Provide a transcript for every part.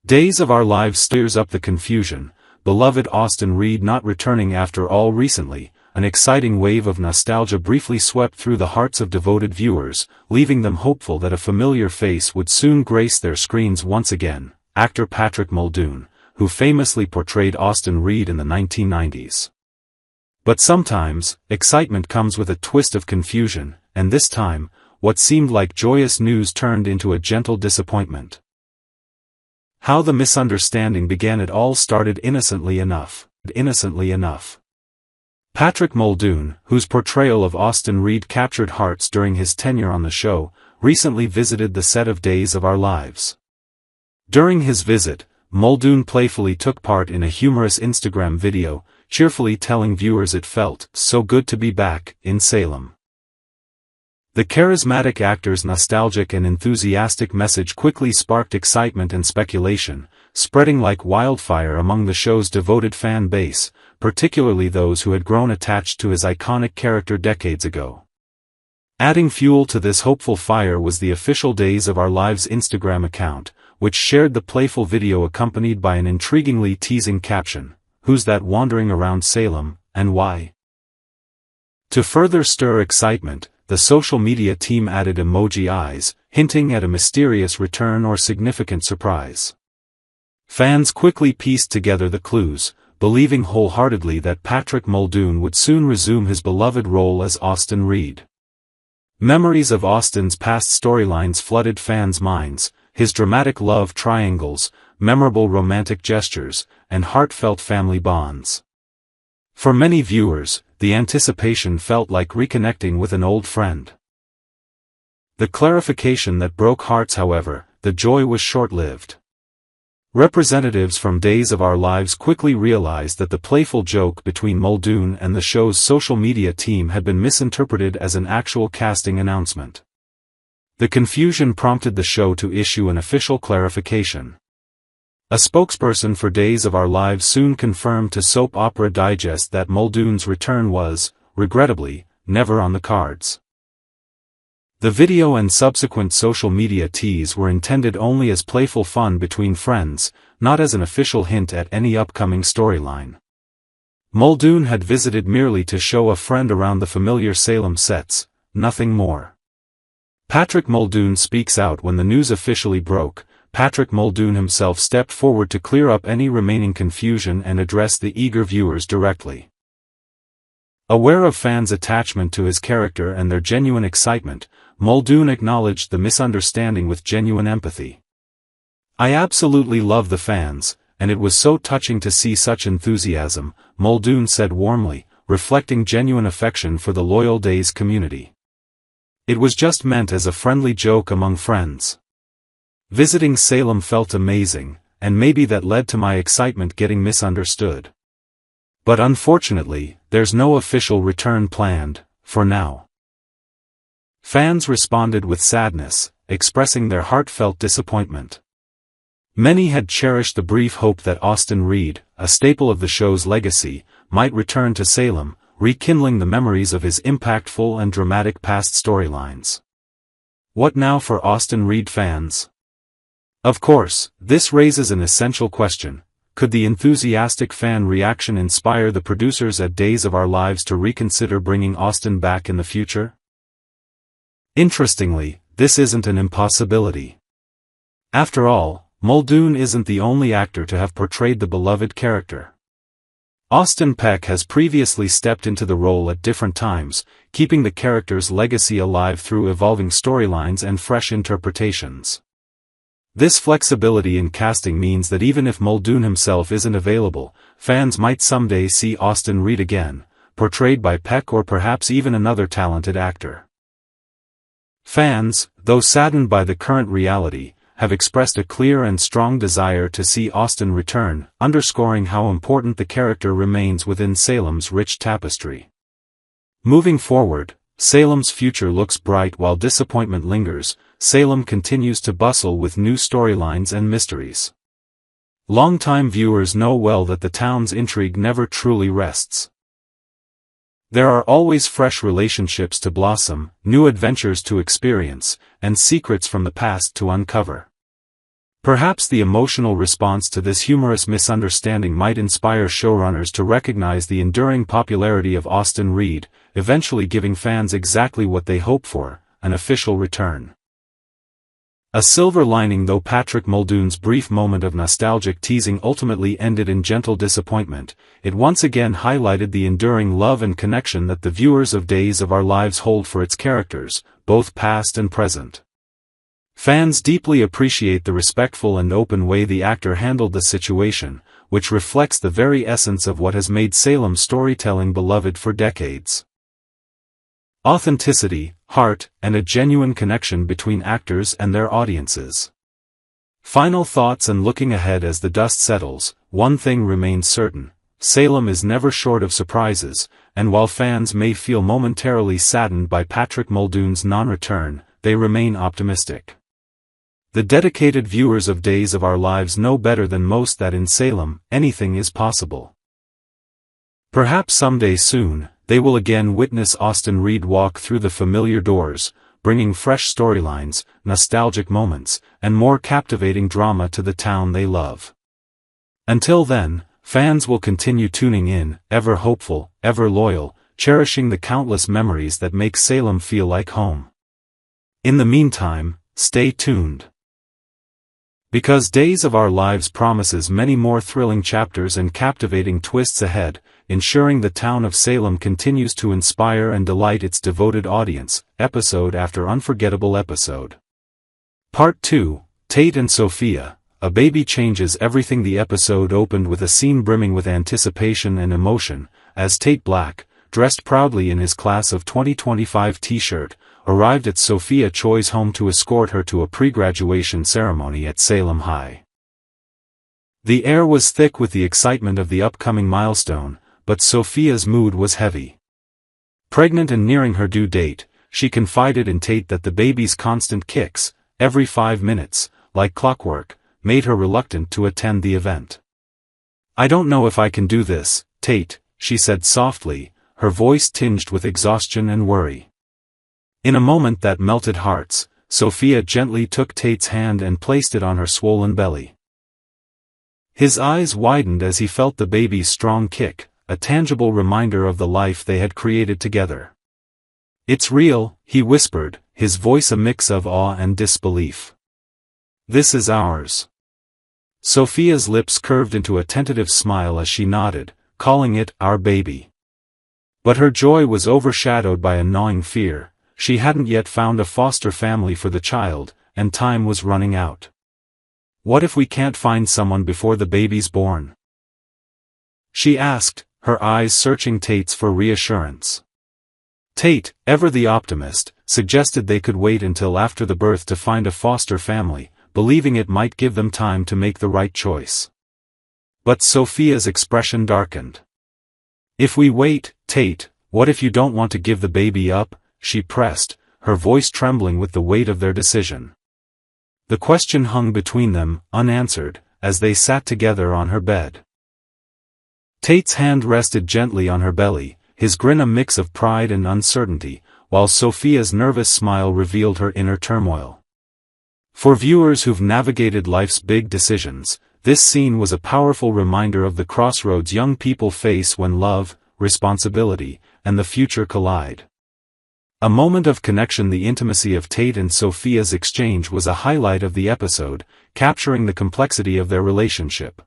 Days of Our Lives stirs up the confusion, beloved Austin Reed not returning after all. Recently, an exciting wave of nostalgia briefly swept through the hearts of devoted viewers, leaving them hopeful that a familiar face would soon grace their screens once again, actor Patrick Muldoon, who famously portrayed Austin Reed in the 1990s. But sometimes, excitement comes with a twist of confusion, and this time, what seemed like joyous news turned into a gentle disappointment. How the misunderstanding began. It all started innocently enough. Patrick Muldoon, whose portrayal of Austin Reed captured hearts during his tenure on the show, recently visited the set of Days of Our Lives. During his visit, Muldoon playfully took part in a humorous Instagram video, cheerfully telling viewers it felt so good to be back in Salem. The charismatic actor's nostalgic and enthusiastic message quickly sparked excitement and speculation, spreading like wildfire among the show's devoted fan base, particularly those who had grown attached to his iconic character decades ago. Adding fuel to this hopeful fire was the official Days of Our Lives Instagram account, which shared the playful video accompanied by an intriguingly teasing caption, "Who's that wandering around Salem, and why?" To further stir excitement, the social media team added emoji eyes, hinting at a mysterious return or significant surprise. Fans quickly pieced together the clues, believing wholeheartedly that Patrick Muldoon would soon resume his beloved role as Austin Reed. Memories of Austin's past storylines flooded fans' minds, his dramatic love triangles, memorable romantic gestures, and heartfelt family bonds. For many viewers, the anticipation felt like reconnecting with an old friend. The clarification that broke hearts, however, the joy was short-lived. Representatives from Days of Our Lives quickly realized that the playful joke between Muldoon and the show's social media team had been misinterpreted as an actual casting announcement. The confusion prompted the show to issue an official clarification. A spokesperson for Days of Our Lives soon confirmed to Soap Opera Digest that Muldoon's return was, regrettably, never on the cards. The video and subsequent social media tease were intended only as playful fun between friends, not as an official hint at any upcoming storyline. Muldoon had visited merely to show a friend around the familiar Salem sets, nothing more. Patrick Muldoon speaks out. When the news officially broke, Patrick Muldoon himself stepped forward to clear up any remaining confusion and address the eager viewers directly. Aware of fans' attachment to his character and their genuine excitement, Muldoon acknowledged the misunderstanding with genuine empathy. "I absolutely love the fans, and it was so touching to see such enthusiasm," Muldoon said warmly, reflecting genuine affection for the loyal Days community. "It was just meant as a friendly joke among friends. Visiting Salem felt amazing, and maybe that led to my excitement getting misunderstood. But unfortunately, there's no official return planned, for now." Fans responded with sadness, expressing their heartfelt disappointment. Many had cherished the brief hope that Austin Reed, a staple of the show's legacy, might return to Salem, rekindling the memories of his impactful and dramatic past storylines. What now for Austin Reed fans? Of course, this raises an essential question: could the enthusiastic fan reaction inspire the producers at Days of Our Lives to reconsider bringing Austin back in the future? Interestingly, this isn't an impossibility. After all, Muldoon isn't the only actor to have portrayed the beloved character. Austin Peck has previously stepped into the role at different times, keeping the character's legacy alive through evolving storylines and fresh interpretations. This flexibility in casting means that even if Muldoon himself isn't available, fans might someday see Austin Reed again, portrayed by Peck or perhaps even another talented actor. Fans, though saddened by the current reality, have expressed a clear and strong desire to see Austin return, underscoring how important the character remains within Salem's rich tapestry. Moving forward, Salem's future looks bright. While disappointment lingers, Salem continues to bustle with new storylines and mysteries. Longtime viewers know well that the town's intrigue never truly rests. There are always fresh relationships to blossom, new adventures to experience, and secrets from the past to uncover. Perhaps the emotional response to this humorous misunderstanding might inspire showrunners to recognize the enduring popularity of Austin Reed, eventually giving fans exactly what they hope for, an official return. A silver lining, though Patrick Muldoon's brief moment of nostalgic teasing ultimately ended in gentle disappointment, it once again highlighted the enduring love and connection that the viewers of Days of Our Lives hold for its characters, both past and present. Fans deeply appreciate the respectful and open way the actor handled the situation, which reflects the very essence of what has made Salem storytelling beloved for decades. Authenticity, heart, and a genuine connection between actors and their audiences. Final thoughts. And looking ahead as the dust settles, one thing remains certain: Salem is never short of surprises, and while fans may feel momentarily saddened by Patrick Muldoon's non-return, they remain optimistic. The dedicated viewers of Days of Our Lives know better than most that in Salem, anything is possible. Perhaps someday soon, they will again witness Austin Reed walk through the familiar doors, bringing fresh storylines, nostalgic moments, and more captivating drama to the town they love. Until then, fans will continue tuning in, ever hopeful, ever loyal, cherishing the countless memories that make Salem feel like home. In the meantime, stay tuned. Because Days of Our Lives promises many more thrilling chapters and captivating twists ahead, ensuring the town of Salem continues to inspire and delight its devoted audience, episode after unforgettable episode. Part 2, Tate and Sophia, A Baby Changes Everything. The episode opened with a scene brimming with anticipation and emotion, as Tate Black, dressed proudly in his class of 2025 t-shirt, arrived at Sophia Choi's home to escort her to a pre-graduation ceremony at Salem High. The air was thick with the excitement of the upcoming milestone, but Sophia's mood was heavy. Pregnant and nearing her due date, she confided in Tate that the baby's constant kicks, every 5 minutes, like clockwork, made her reluctant to attend the event. "I don't know if I can do this, Tate," she said softly, her voice tinged with exhaustion and worry. In a moment that melted hearts, Sophia gently took Tate's hand and placed it on her swollen belly. His eyes widened as he felt the baby's strong kick, a tangible reminder of the life they had created together. "It's real," he whispered, his voice a mix of awe and disbelief. "This is ours." Sophia's lips curved into a tentative smile as she nodded, calling it "our baby." But her joy was overshadowed by a gnawing fear. She hadn't yet found a foster family for the child, and time was running out. "What if we can't find someone before the baby's born?" she asked, her eyes searching Tate's for reassurance. Tate, ever the optimist, suggested they could wait until after the birth to find a foster family, believing it might give them time to make the right choice. But Sophia's expression darkened. "If we wait, Tate, what if you don't want to give the baby up?" she pressed, her voice trembling with the weight of their decision. The question hung between them, unanswered, as they sat together on her bed. Tate's hand rested gently on her belly, his grin a mix of pride and uncertainty, while Sophia's nervous smile revealed her inner turmoil. For viewers who've navigated life's big decisions, this scene was a powerful reminder of the crossroads young people face when love, responsibility, and the future collide. A moment of connection. The intimacy of Tate and Sophia's exchange was a highlight of the episode, capturing the complexity of their relationship.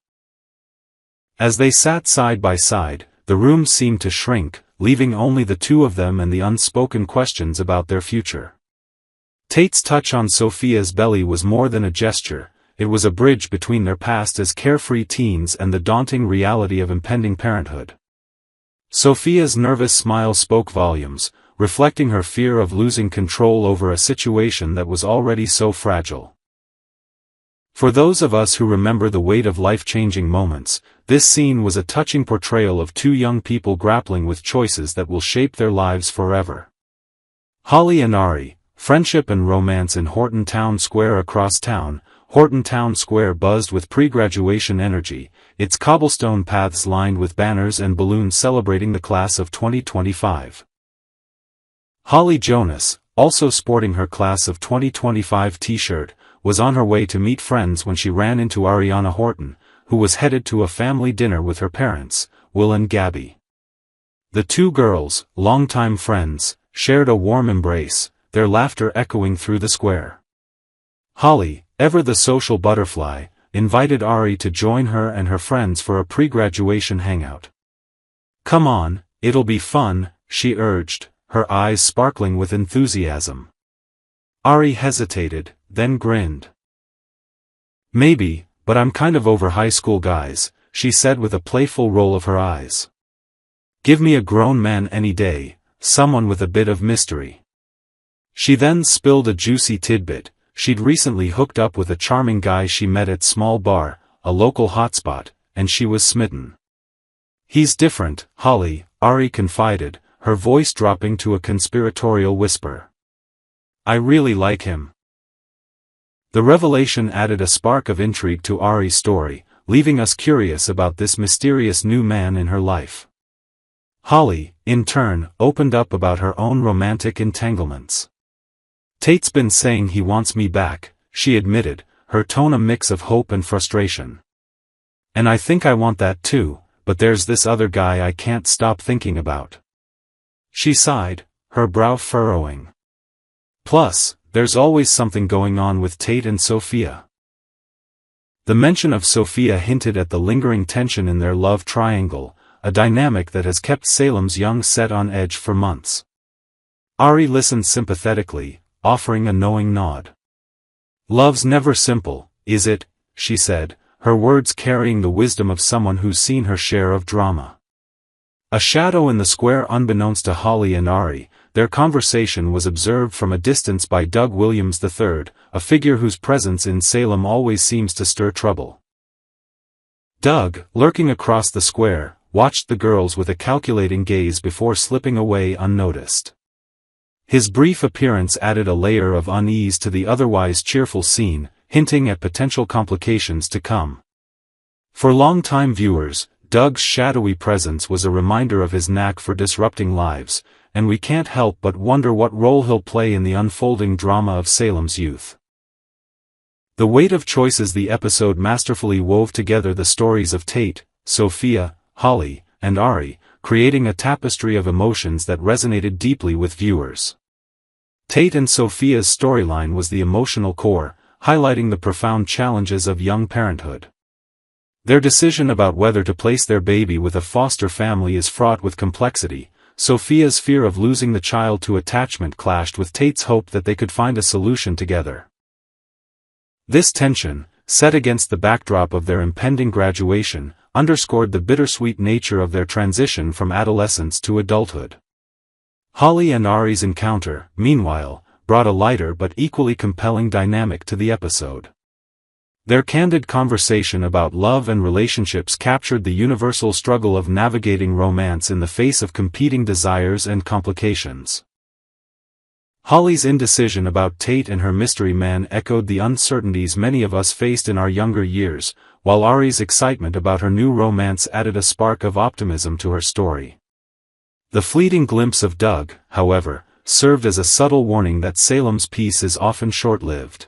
As they sat side by side, the room seemed to shrink, leaving only the two of them and the unspoken questions about their future. Tate's touch on Sophia's belly was more than a gesture, it was a bridge between their past as carefree teens and the daunting reality of impending parenthood. Sophia's nervous smile spoke volumes, reflecting her fear of losing control over a situation that was already so fragile. For those of us who remember the weight of life-changing moments, this scene was a touching portrayal of two young people grappling with choices that will shape their lives forever. Holly and Ari, friendship and romance in Horton Town Square. Across town, Horton Town Square buzzed with pre-graduation energy, its cobblestone paths lined with banners and balloons celebrating the class of 2025. Holly Jonas, also sporting her class of 2025 t-shirt, was on her way to meet friends when she ran into Ariana Horton, who was headed to a family dinner with her parents, Will and Gabby. The two girls, longtime friends, shared a warm embrace, their laughter echoing through the square. Holly, ever the social butterfly, invited Ari to join her and her friends for a pre-graduation hangout. "Come on, it'll be fun," she urged, her eyes sparkling with enthusiasm. Ari hesitated, then grinned. "Maybe, but I'm kind of over high school guys," she said with a playful roll of her eyes. "Give me a grown man any day, someone with a bit of mystery." She then spilled a juicy tidbit. She'd recently hooked up with a charming guy she met at Small Bar, a local hotspot, and she was smitten. "He's different, Holly," Ari confided, her voice dropping to a conspiratorial whisper. "I really like him." The revelation added a spark of intrigue to Ari's story, leaving us curious about this mysterious new man in her life. Holly, in turn, opened up about her own romantic entanglements. "Tate's been saying he wants me back," she admitted, her tone a mix of hope and frustration. "And I think I want that too, but there's this other guy I can't stop thinking about." She sighed, her brow furrowing. "Plus, there's always something going on with Tate and Sophia." The mention of Sophia hinted at the lingering tension in their love triangle, a dynamic that has kept Salem's young set on edge for months. Ari listened sympathetically, offering a knowing nod. "Love's never simple, is it?" she said, her words carrying the wisdom of someone who's seen her share of drama. A shadow in the square. Unbeknownst to Holly and Ari, their conversation was observed from a distance by Doug Williams III, a figure whose presence in Salem always seems to stir trouble. Doug, lurking across the square, watched the girls with a calculating gaze before slipping away unnoticed. His brief appearance added a layer of unease to the otherwise cheerful scene, hinting at potential complications to come. For long-time viewers, Doug's shadowy presence was a reminder of his knack for disrupting lives, and we can't help but wonder what role he'll play in the unfolding drama of Salem's youth. The weight of choices. The episode masterfully wove together the stories of Tate, Sophia, Holly, and Ari, creating a tapestry of emotions that resonated deeply with viewers. Tate and Sophia's storyline was the emotional core, highlighting the profound challenges of young parenthood. Their decision about whether to place their baby with a foster family is fraught with complexity. Sophia's fear of losing the child to attachment clashed with Tate's hope that they could find a solution together. This tension, set against the backdrop of their impending graduation, underscored the bittersweet nature of their transition from adolescence to adulthood. Holly and Ari's encounter, meanwhile, brought a lighter but equally compelling dynamic to the episode. Their candid conversation about love and relationships captured the universal struggle of navigating romance in the face of competing desires and complications. Holly's indecision about Tate and her mystery man echoed the uncertainties many of us faced in our younger years, while Ari's excitement about her new romance added a spark of optimism to her story. The fleeting glimpse of Doug, however, served as a subtle warning that Salem's peace is often short-lived.